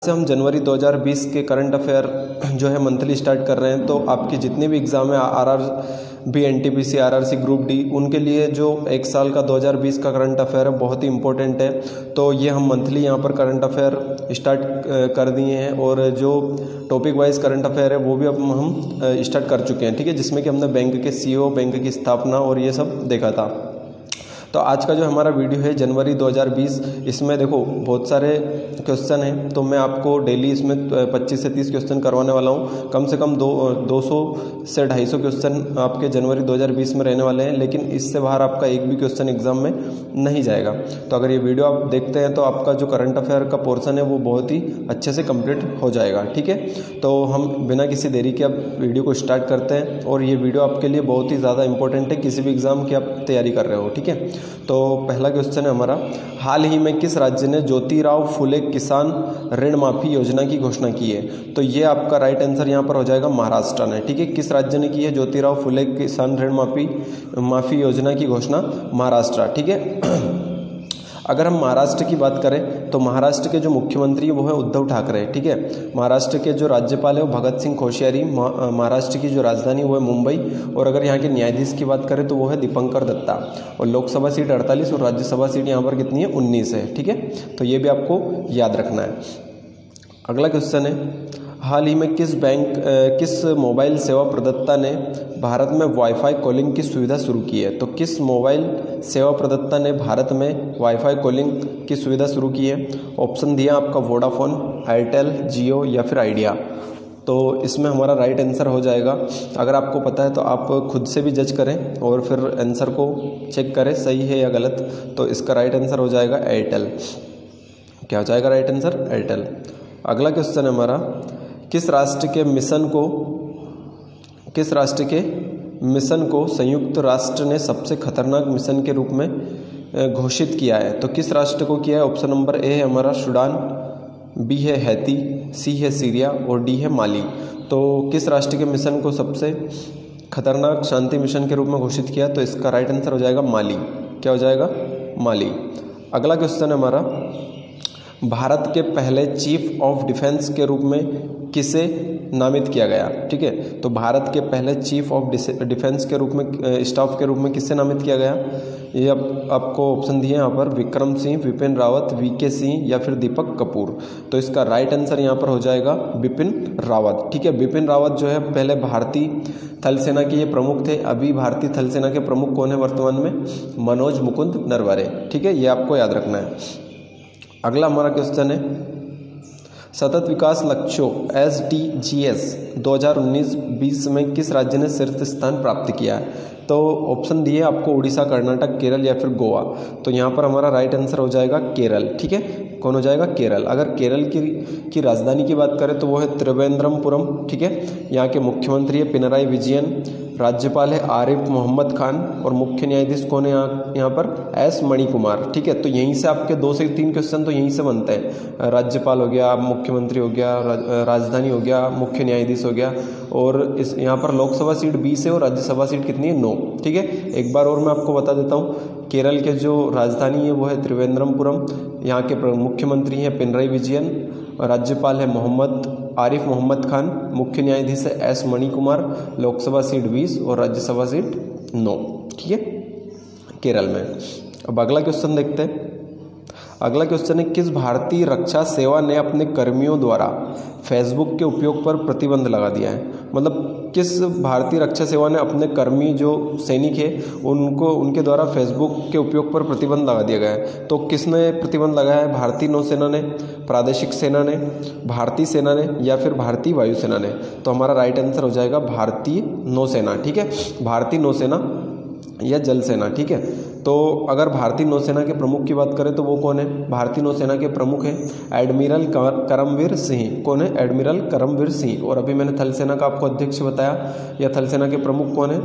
से हम जनवरी 2020 के करंट अफेयर जो है मंथली स्टार्ट कर रहे हैं। तो आपकी जितने भी एग्ज़ाम है RRB, NTPC, RRC, group D, उनके लिए जो एक साल का 2020 का करंट अफेयर है बहुत ही इंपॉर्टेंट है। तो ये हम मंथली यहाँ पर करंट अफेयर स्टार्ट कर दिए हैं और जो टॉपिक वाइज करंट अफेयर है वो भी अब हम स्टार्ट कर चुके हैं, ठीक है, जिसमें कि हमने बैंक के सीईओ, बैंक की स्थापना और ये सब देखा था। तो आज का जो हमारा वीडियो है जनवरी 2020, इसमें देखो बहुत सारे क्वेश्चन हैं। तो मैं आपको डेली इसमें 25 से 30 क्वेश्चन करवाने वाला हूँ। कम से कम 200 से 250 क्वेश्चन आपके जनवरी 2020 में रहने वाले हैं, लेकिन इससे बाहर आपका एक भी क्वेश्चन एग्जाम में नहीं जाएगा। तो अगर ये वीडियो आप देखते हैं तो आपका जो करंट अफेयर का पोर्शन है वो बहुत ही अच्छे से कंप्लीट हो जाएगा, ठीक है। तो हम बिना किसी देरी के अब वीडियो को स्टार्ट करते हैं और ये वीडियो आपके लिए बहुत ही ज़्यादा इंपॉर्टेंट है किसी भी एग्ज़ाम की आप तैयारी कर रहे हो, ठीक है। तो पहला क्वेश्चन है हमारा, हाल ही में किस राज्य ने ज्योतिराव फुले किसान ऋण माफी योजना की घोषणा की है? तो ये आपका राइट आंसर यहाँ पर हो जाएगा महाराष्ट्र ने, ठीक है। किस राज्य ने की है ज्योतिराव फुले किसान ऋण माफी योजना की घोषणा? महाराष्ट्र, ठीक है। अगर हम महाराष्ट्र की बात करें तो महाराष्ट्र के जो मुख्यमंत्री है वो है उद्धव ठाकरे, ठीक है। महाराष्ट्र के जो राज्यपाल है वो भगत सिंह कोश्यारी। महाराष्ट्र की जो राजधानी वो है मुंबई, और अगर यहाँ के न्यायाधीश की बात करें तो वो है दीपंकर दत्ता। और लोकसभा सीट 48 और राज्यसभा सीट यहाँ पर कितनी है? 19 है, ठीक है। तो ये भी आपको याद रखना है। अगला क्वेश्चन है, हाल ही में किस मोबाइल सेवा प्रदाता ने भारत में वाईफाई कॉलिंग की सुविधा शुरू की है? तो किस मोबाइल सेवा प्रदाता ने भारत में वाईफाई कॉलिंग की सुविधा शुरू की है? ऑप्शन दिया आपका वोडाफोन, एयरटेल, जियो या फिर आइडिया। तो इसमें हमारा राइट आंसर हो जाएगा, अगर आपको पता है तो आप खुद से भी जज करें और फिर आंसर को चेक करें सही है या गलत। तो इसका राइट आंसर हो जाएगा एयरटेल। क्या हो जाएगा राइट आंसर? एयरटेल। अगला क्वेश्चन है हमारा, किस राष्ट्र के मिशन को संयुक्त राष्ट्र ने सबसे खतरनाक मिशन के रूप में घोषित किया है? तो किस राष्ट्र को किया है? ऑप्शन नंबर ए है हमारा सूडान, बी है हैती, सी है सीरिया और डी है माली। तो किस राष्ट्र के मिशन को सबसे खतरनाक शांति मिशन के रूप में घोषित किया? तो इसका राइट आंसर हो जाएगा माली। क्या हो जाएगा? माली। अगला क्वेश्चन है हमारा, भारत के पहले चीफ ऑफ डिफेंस के रूप में किसे नामित किया गया? ठीक है, तो भारत के पहले चीफ ऑफ डिफेंस के रूप में, स्टाफ के रूप में किसे नामित किया गया? ये आपको ऑप्शन दिए यहाँ पर, विक्रम सिंह, विपिन रावत, वीके सिंह या फिर दीपक कपूर। तो इसका राइट आंसर यहाँ पर हो जाएगा विपिन रावत, ठीक है। विपिन रावत जो है पहले भारतीय थल सेना के ये प्रमुख थे। अभी भारतीय थल सेना के प्रमुख कौन है वर्तमान में? मनोज मुकुंद नरवरे, ठीक है, ये आपको याद रखना है। अगला हमारा क्वेश्चन है, सतत विकास लक्ष्यों SDGs 2019-20 में किस राज्य ने शीर्ष स्थान प्राप्त किया है? तो ऑप्शन दिए आपको उड़ीसा, कर्नाटक, केरल या फिर गोवा। तो यहाँ पर हमारा राइट आंसर हो जाएगा केरल, ठीक है। कौन हो जाएगा? केरल। अगर केरल की राजधानी की बात करें तो वो है त्रिवेंद्रमपुरम, ठीक है। यहाँ के मुख्यमंत्री है पिनराई विजयन, राज्यपाल है आरिफ मोहम्मद खान और मुख्य न्यायाधीश कौन है यहाँ पर? S मणिकुमार, ठीक है। तो यहीं से आपके 2 से 3 क्वेश्चन तो यहीं से बनते हैं। राज्यपाल हो गया, मुख्यमंत्री हो गया, राजधानी हो गया, मुख्य न्यायाधीश हो गया, और इस यहाँ पर लोकसभा सीट 20 है और राज्यसभा सीट कितनी है? 9, ठीक है। एक बार और मैं आपको बता देता हूँ, केरल के जो राजधानी है वो है त्रिवेंद्रमपुरम, यहाँ के मुख्यमंत्री हैं पिनराई विजयन, राज्यपाल है आरिफ मोहम्मद खान, मुख्य न्यायाधीश है S मणिकुमार, लोकसभा सीट 20 और राज्यसभा सीट 9, ठीक है, केरल में। अब अगला क्वेश्चन देखते हैं। अगला क्वेश्चन है, किस भारतीय रक्षा सेवा ने अपने कर्मियों द्वारा फेसबुक के उपयोग पर प्रतिबंध लगा दिया है? मतलब किस भारतीय रक्षा सेवा ने अपने कर्मी जो सैनिक है उनके द्वारा फेसबुक के उपयोग पर प्रतिबंध लगा दिया गया है? तो किसने प्रतिबंध लगाया है? भारतीय नौसेना ने, प्रादेशिक सेना ने, भारतीय सेना ने या फिर भारतीय वायुसेना ने? तो हमारा राइट आंसर हो जाएगा भारतीय नौसेना, ठीक है, भारतीय नौसेना या जल सेना, ठीक है। तो अगर भारतीय नौसेना के प्रमुख की बात करें तो वो कौन है? भारतीय नौसेना के प्रमुख हैं एडमिरल करमवीर सिंह। कौन है? एडमिरल करमवीर सिंह। और अभी मैंने थल सेना का आपको अध्यक्ष बताया, या थल सेना के प्रमुख कौन है?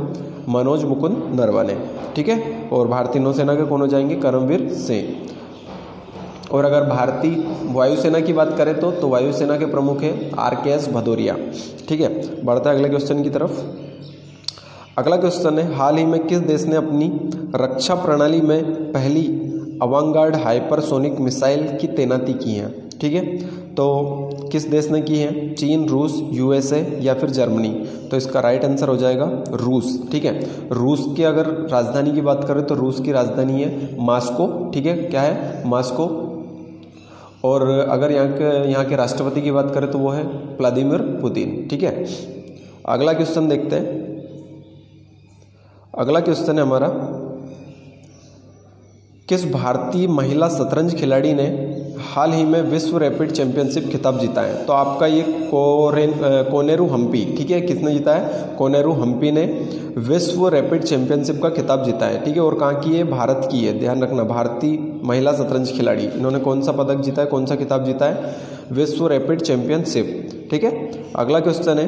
मनोज मुकुंद नरवणे, ठीक है। और भारतीय नौसेना के कौन हो जाएंगे? करमवीर सिंह। और अगर भारतीय वायुसेना की बात करें तो वायुसेना के प्रमुख है RKS भदौरिया, ठीक है। बढ़ता है अगले क्वेश्चन की तरफ। अगला क्वेश्चन है, हाल ही में किस देश ने अपनी रक्षा प्रणाली में पहली अवांगार्ड हाइपरसोनिक मिसाइल की तैनाती की है? ठीक है। तो किस देश ने की है? चीन, रूस, यूएसए या फिर जर्मनी। तो इसका राइट आंसर हो जाएगा रूस, ठीक है। रूस की अगर राजधानी की बात करें तो रूस की राजधानी है मॉस्को, ठीक है। क्या है? मॉस्को। और अगर यहाँ के राष्ट्रपति की बात करें तो वो है व्लादिमीर पुतिन, ठीक है। अगला क्वेश्चन देखते हैं। अगला क्वेश्चन है हमारा, किस भारतीय महिला शतरंज खिलाड़ी ने हाल ही में विश्व रैपिड चैंपियनशिप खिताब जीता है? तो आपका ये कोनेरू हम्पी, ठीक है। किसने जीता है? कोनेरू हम्पी ने विश्व रैपिड चैंपियनशिप का खिताब जीता है, ठीक है। और कहाँ की है? भारत की है, ध्यान रखना। भारतीय महिला शतरंज खिलाड़ी, इन्होंने कौन सा पदक जीता है, कौन सा खिताब जीता है? विश्व रैपिड चैंपियनशिप, ठीक है। अगला क्वेश्चन है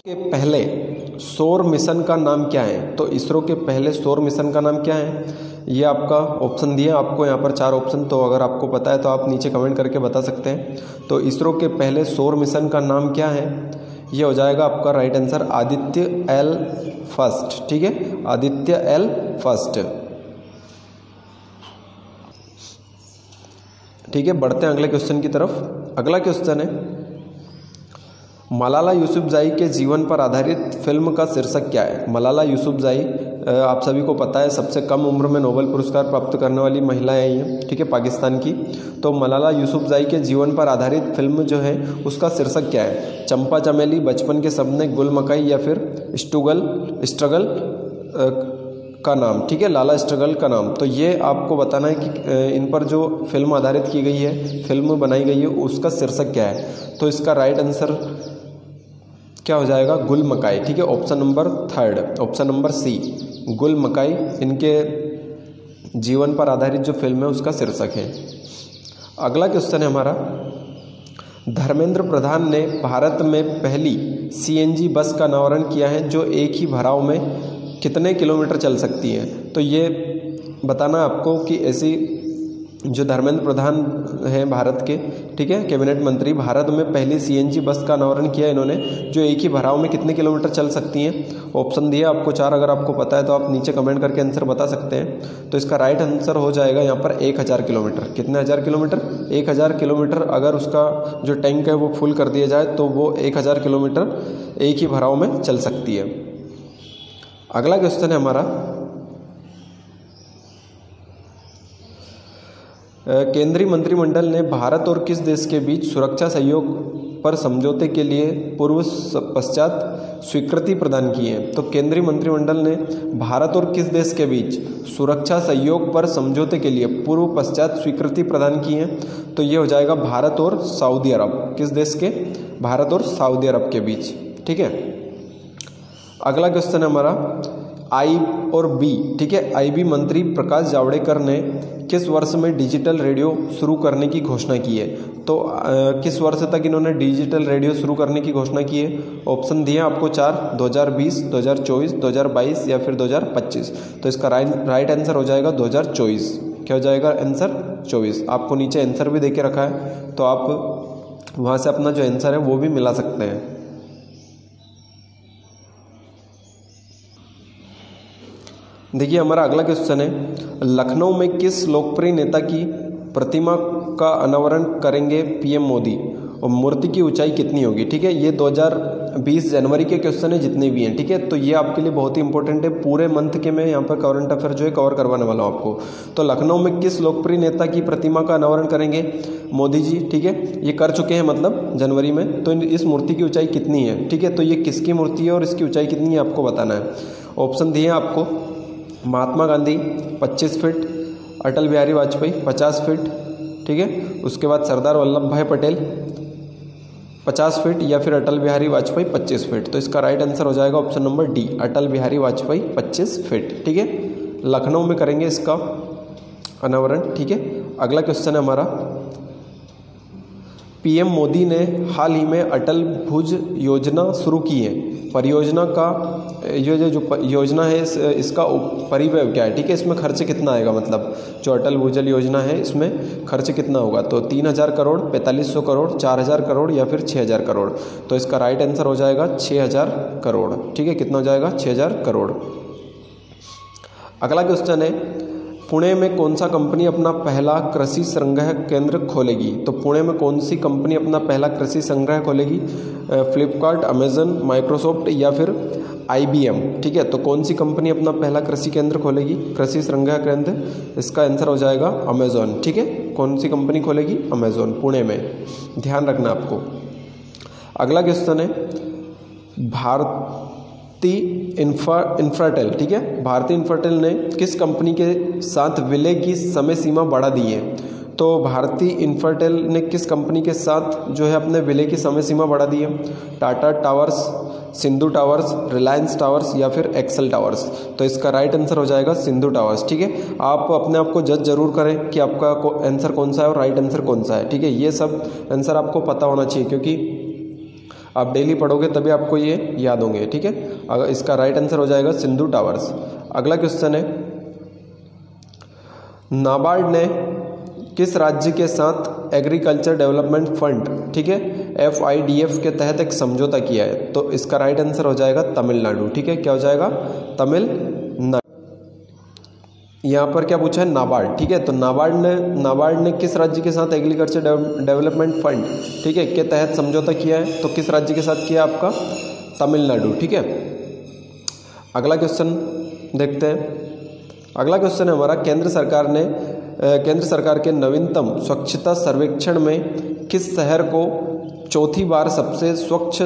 के पहले सौर मिशन का नाम क्या है? तो इसरो के पहले सौर मिशन का नाम क्या है? ये आपका ऑप्शन दिया आपको यहाँ पर 4 ऑप्शन, तो अगर आपको पता है तो आप नीचे कमेंट करके बता सकते हैं। तो इसरो के पहले सौर मिशन का नाम क्या है? ये हो जाएगा आपका right answer Aditya L first, ठीक है। आदित्य एल फर्स्ट, ठीक है। बढ़ते हैं अगले क्वेश्चन की तरफ। अगला क्वेश्चन है, मलाला यूसुफजई के जीवन पर आधारित फिल्म का शीर्षक क्या है? मलाला यूसुफजई आप सभी को पता है सबसे कम उम्र में नोबेल पुरस्कार प्राप्त करने वाली महिला है ये, ठीक है, पाकिस्तान की। तो मलाला यूसुफजई के जीवन पर आधारित फिल्म जो है उसका शीर्षक क्या है? चंपा चमेली, बचपन के सपने, गुल मकाई या फिर स्ट्रगल का नाम, ठीक है, लाला स्ट्रगल का नाम। तो ये आपको बताना है कि इन पर जो फिल्म आधारित की गई है, फिल्म बनाई गई है, उसका शीर्षक क्या है? तो इसका राइट आंसर क्या हो जाएगा? गुल मकाई, ठीक है। Option number 3, option number C, Gul Makai इनके जीवन पर आधारित जो फिल्म है उसका शीर्षक है। अगला क्वेश्चन है हमारा, धर्मेंद्र प्रधान ने भारत में पहली सीएनजी बस का अनावरण किया है जो एक ही भराव में कितने किलोमीटर चल सकती है? तो ये बताना आपको कि ऐसी जो धर्मेंद्र प्रधान हैं भारत के, ठीक है, कैबिनेट मंत्री, भारत में पहली सीएनजी बस का अनावरण किया इन्होंने जो एक ही भराव में कितने किलोमीटर चल सकती हैं। ऑप्शन दिया आपको 4, अगर आपको पता है तो आप नीचे कमेंट करके आंसर बता सकते हैं। तो इसका राइट आंसर हो जाएगा यहाँ पर 1000 किलोमीटर। कितने हज़ार किलोमीटर? 1000 किलोमीटर। अगर उसका जो टैंक है वो फुल कर दिया जाए तो वो 1000 किलोमीटर एक ही भराव में चल सकती है। अगला क्वेश्चन है हमारा, केंद्रीय मंत्रिमंडल ने भारत और किस देश के बीच सुरक्षा सहयोग पर समझौते के लिए पूर्व पश्चात स्वीकृति प्रदान की है? तो केंद्रीय मंत्रिमंडल ने भारत और किस देश के बीच सुरक्षा सहयोग पर समझौते के लिए पूर्व पश्चात स्वीकृति प्रदान की है? तो ये हो जाएगा भारत और सऊदी अरब। किस देश के? भारत और सऊदी अरब के बीच, ठीक है। अगला क्वेश्चन है हमारा, आई और बी, ठीक है, आईबी मंत्री प्रकाश जावड़ेकर ने किस वर्ष में डिजिटल रेडियो शुरू करने की घोषणा की है? तो किस वर्ष तक इन्होंने डिजिटल रेडियो शुरू करने की घोषणा की है? ऑप्शन दिए आपको 4, 2020, 2024, 2022 या फिर 2025। तो इसका राइट आंसर हो जाएगा 2024। क्या हो जाएगा आंसर? 24। आपको नीचे आंसर भी देके रखा है तो आप वहाँ से अपना जो आंसर है वो भी मिला सकते हैं। देखिए हमारा अगला क्वेश्चन है, लखनऊ में किस लोकप्रिय नेता की प्रतिमा का अनावरण करेंगे पीएम मोदी और मूर्ति की ऊंचाई कितनी होगी? ठीक है, ये 2020 जनवरी के क्वेश्चन है जितने भी हैं, ठीक है। तो ये आपके लिए बहुत ही इंपॉर्टेंट है, पूरे मंथ के मैं यहाँ पर करंट अफेयर जो है कवर करवाने वाला हूँ आपको। तो लखनऊ में किस लोकप्रिय नेता की प्रतिमा का अनावरण करेंगे? मोदी जी, ठीक है, ये कर चुके हैं मतलब जनवरी में। तो इस मूर्ति की ऊंचाई कितनी है? ठीक है, तो ये किसकी मूर्ति है और इसकी ऊंचाई कितनी है आपको बताना है। ऑप्शन दिए आपको, महात्मा गांधी 25 फीट, अटल बिहारी वाजपेयी 50 फीट, ठीक है, उसके बाद सरदार वल्लभ भाई पटेल 50 फीट या फिर अटल बिहारी वाजपेयी 25 फीट। तो इसका राइट आंसर हो जाएगा option number D, Atal Bihari Vajpayee 25 feet, ठीक है। लखनऊ में करेंगे इसका अनावरण, ठीक है। अगला क्वेश्चन है हमारा, पीएम मोदी ने हाल ही में अटल भुज योजना शुरू की है, परियोजना का ये जो योजना है इसका परिव्यय क्या है? ठीक है, इसमें खर्च कितना आएगा, मतलब जो अटल भूजल योजना है इसमें खर्च कितना होगा? तो 3000 करोड़, 4500 करोड़, 4000 करोड़ या फिर 6000 करोड़। तो इसका राइट आंसर हो जाएगा 6000 करोड़, ठीक है। कितना हो जाएगा? 6000 करोड़। अगला क्वेश्चन है, पुणे में कौन सा कंपनी अपना पहला कृषि संग्रह केंद्र खोलेगी? तो पुणे में कौन सी कंपनी अपना पहला कृषि संग्रह खोलेगी? फ्लिपकार्ट, अमेजन, माइक्रोसॉफ्ट या फिर IBM। ठीक है, तो कौन सी कंपनी अपना पहला कृषि केंद्र खोलेगी, कृषि संग्रह केंद्र? इसका आंसर हो जाएगा अमेजॉन। ठीक है, कौन सी कंपनी खोलेगी? अमेजॉन, पुणे में, ध्यान रखना आपको। अगला क्वेश्चन है भारती इंफ्राटेल। ठीक है, भारती इंफ्राटेल ने किस कंपनी के साथ विलय की समय सीमा बढ़ा दी है? तो भारती इंफ्राटेल ने किस कंपनी के साथ जो है अपने विलय की समय सीमा बढ़ा दी है? Tata towers, Sindhu towers, Reliance towers या फिर एक्सेल टावर्स? तो इसका राइट आंसर हो जाएगा सिंधु टावर्स। ठीक है, आप अपने आप को जज जरूर करें कि आपका आंसर कौन सा है और राइट आंसर कौन सा है। ठीक है, ये सब आंसर आपको पता होना चाहिए क्योंकि आप डेली पढ़ोगे तभी आपको ये याद होंगे। ठीक है, अगर इसका राइट आंसर हो जाएगा सिंधु टावर्स। अगला क्वेश्चन है नाबार्ड ने किस राज्य के साथ एग्रीकल्चर डेवलपमेंट फंड, ठीक है, FIDF के तहत एक समझौता किया है? तो इसका राइट आंसर हो जाएगा तमिलनाडु। ठीक है, क्या हो जाएगा? तमिलनाडु। यहाँ पर क्या पूछा है? नाबार्ड। ठीक है, तो नाबार्ड ने किस राज्य के साथ एग्रीकल्चर डेवलपमेंट फंड, ठीक है, के तहत समझौता किया है? तो किस राज्य के साथ किया? आपका तमिलनाडु। ठीक है, अगला क्वेश्चन देखते हैं। अगला क्वेश्चन है हमारा केंद्र सरकार के नवीनतम स्वच्छता सर्वेक्षण में किस शहर को चौथी बार सबसे स्वच्छ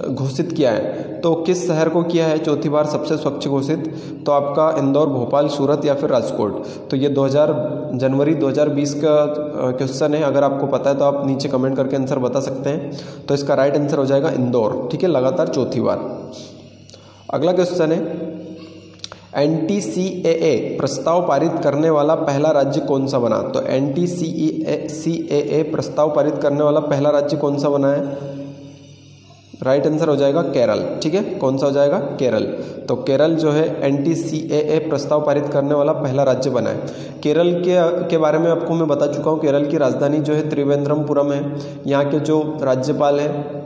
घोषित किया है? तो किस शहर को किया है चौथी बार सबसे स्वच्छ घोषित? तो आपका इंदौर, भोपाल, सूरत या फिर राजकोट? तो ये जनवरी 2020 का क्वेश्चन है। अगर आपको पता है तो आप नीचे कमेंट करके आंसर बता सकते हैं। तो इसका राइट आंसर हो जाएगा इंदौर। ठीक है, लगातार चौथी बार। अगला क्वेश्चन है NTCAA प्रस्ताव पारित करने वाला पहला राज्य कौन सा बना? तो NTCAA प्रस्ताव पारित करने वाला पहला राज्य कौन सा बना है? राइट आंसर हो जाएगा केरल। ठीक है, कौन सा हो जाएगा? केरल। तो केरल जो है NTCAA प्रस्ताव पारित करने वाला पहला राज्य बना है। केरल के बारे में आपको मैं बता चुका हूँ। केरल की राजधानी जो है त्रिवेंद्रमपुरम है। यहाँ के जो राज्यपाल है,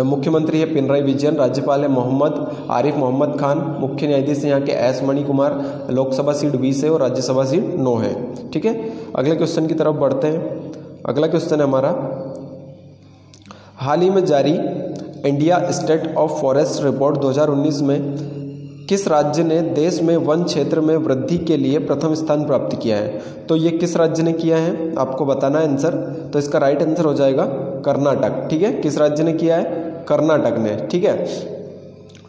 मुख्यमंत्री है पिनराई विजयन, राज्यपाल है मोहम्मद आरिफ मोहम्मद खान, मुख्य न्यायाधीश यहाँ के एस मणि कुमार, लोकसभा सीट 20 है और राज्यसभा सीट 9 है। ठीक है, अगले क्वेश्चन की तरफ बढ़ते हैं। अगला क्वेश्चन है हमारा हाल ही में जारी India state of forest report 2019 में किस राज्य ने देश में वन क्षेत्र में वृद्धि के लिए प्रथम स्थान प्राप्त किया है? तो ये किस राज्य ने किया है आपको बताना है आंसर। तो इसका राइट आंसर हो जाएगा कर्नाटक। ठीक है, किस राज्य ने किया है? कर्नाटक ने। ठीक है,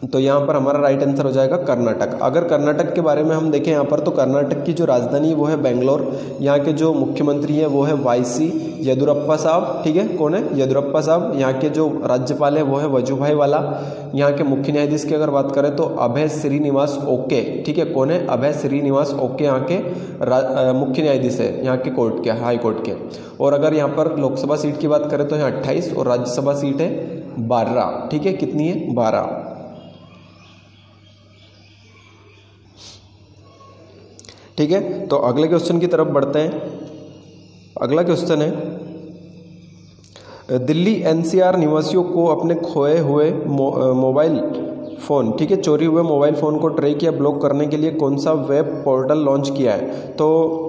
तो यहाँ पर हमारा राइट आंसर हो जाएगा कर्नाटक। अगर कर्नाटक के बारे में हम देखें यहाँ पर, तो कर्नाटक की जो राजधानी वो है बेंगलोर। यहाँ के जो मुख्यमंत्री हैं वो है YC येदुरप्पा साहब। ठीक है, कौन है? येदुरप्पा साहब। यहाँ के जो राज्यपाल है वो है वजुभाई वाला। यहाँ के मुख्य न्यायाधीश की अगर बात करें तो अभय श्रीनिवास ओके। ठीक है, कौन है? अभय श्रीनिवास ओके यहाँ के मुख्य न्यायाधीश है यहाँ के कोर्ट के, हाई कोर्ट के। और अगर यहाँ पर लोकसभा सीट की बात करें तो यहाँ 28 और राज्यसभा सीट है 12। ठीक है, कितनी है? 12। ठीक है, तो अगले क्वेश्चन की तरफ बढ़ते हैं। अगला क्वेश्चन है दिल्ली NCR निवासियों को अपने खोए हुए मोबाइल फ़ोन, ठीक है, चोरी हुए मोबाइल फ़ोन को ट्रैक या ब्लॉक करने के लिए कौन सा वेब पोर्टल लॉन्च किया है? तो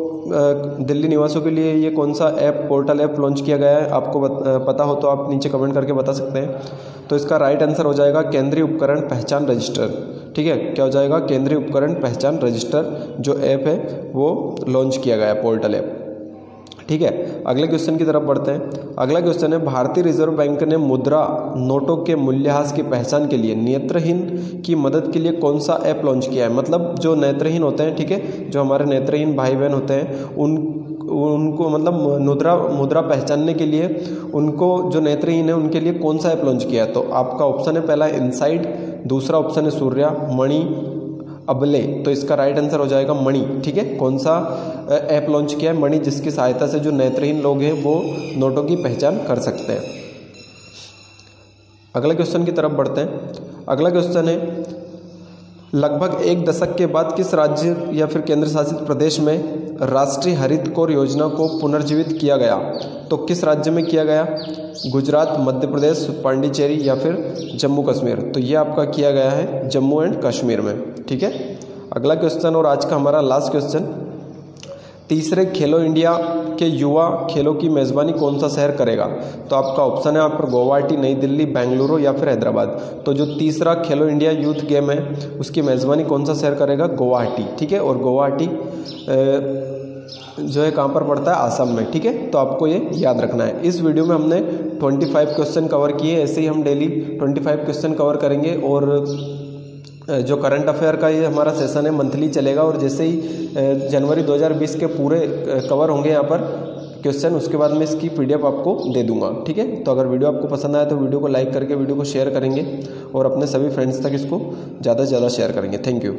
दिल्ली निवासियों के लिए ये कौन सा पोर्टल ऐप लॉन्च किया गया है? आपको पता हो तो आप नीचे कमेंट करके बता सकते हैं। तो इसका राइट आंसर हो जाएगा केंद्रीय उपकरण पहचान रजिस्टर। ठीक है, क्या हो जाएगा? केंद्रीय उपकरण पहचान रजिस्टर जो ऐप है वो लॉन्च किया गया है, पोर्टल ऐप। ठीक है, अगले क्वेश्चन की तरफ बढ़ते हैं। अगला क्वेश्चन है भारतीय रिजर्व बैंक ने मुद्रा नोटों के मूल्यह्रास की पहचान के लिए नेत्रहीन की मदद के लिए कौन सा ऐप लॉन्च किया है? मतलब जो नेत्रहीन होते हैं, ठीक है, जो हमारे नेत्रहीन भाई बहन होते हैं उनको मतलब मुद्रा पहचानने के लिए उनको जो नेत्रहीन है उनके लिए कौन सा ऐप लॉन्च किया है? तो आपका ऑप्शन है पहला इनसाइड, दूसरा ऑप्शन है सूर्या, मणि, अबले। तो इसका राइट आंसर हो जाएगा मणि। ठीक है, कौन सा ऐप लॉन्च किया है? मणि, जिसकी सहायता से जो नेत्रहीन लोग हैं वो नोटों की पहचान कर सकते हैं। अगले क्वेश्चन की तरफ बढ़ते हैं। अगला क्वेश्चन है लगभग एक दशक के बाद किस राज्य या फिर केंद्र शासित प्रदेश में राष्ट्रीय हरित कोर योजना को पुनर्जीवित किया गया? तो किस राज्य में किया गया? गुजरात, मध्य प्रदेश, पांडिचेरी या फिर जम्मू कश्मीर? तो ये आपका किया गया है जम्मू एंड कश्मीर में। ठीक है, अगला क्वेश्चन और आज का हमारा लास्ट क्वेश्चन, तीसरे खेलो इंडिया के युवा खेलों की मेज़बानी कौन सा शहर करेगा? तो आपका ऑप्शन है यहाँ पर गुवाहाटी, नई दिल्ली, बेंगलुरु या फिर हैदराबाद। तो जो तीसरा खेलो इंडिया यूथ गेम है उसकी मेज़बानी कौन सा शहर करेगा? गुवाहाटी। ठीक है, और गुवाहाटी जो है कहाँ पर पड़ता है? आसाम में। ठीक है, तो आपको ये याद रखना है। इस वीडियो में हमने 25 क्वेश्चन कवर किए, ऐसे ही हम डेली 25 क्वेश्चन कवर करेंगे। और जो करंट अफेयर का ये हमारा सेशन है मंथली चलेगा, और जैसे ही जनवरी 2020 के पूरे कवर होंगे यहाँ पर क्वेश्चन, उसके बाद मैं इसकी PDF आपको दे दूंगा। ठीक है, तो अगर वीडियो आपको पसंद आया तो वीडियो को लाइक करके वीडियो को शेयर करेंगे और अपने सभी फ्रेंड्स तक इसको ज़्यादा से ज़्यादा शेयर करेंगे। Thank you.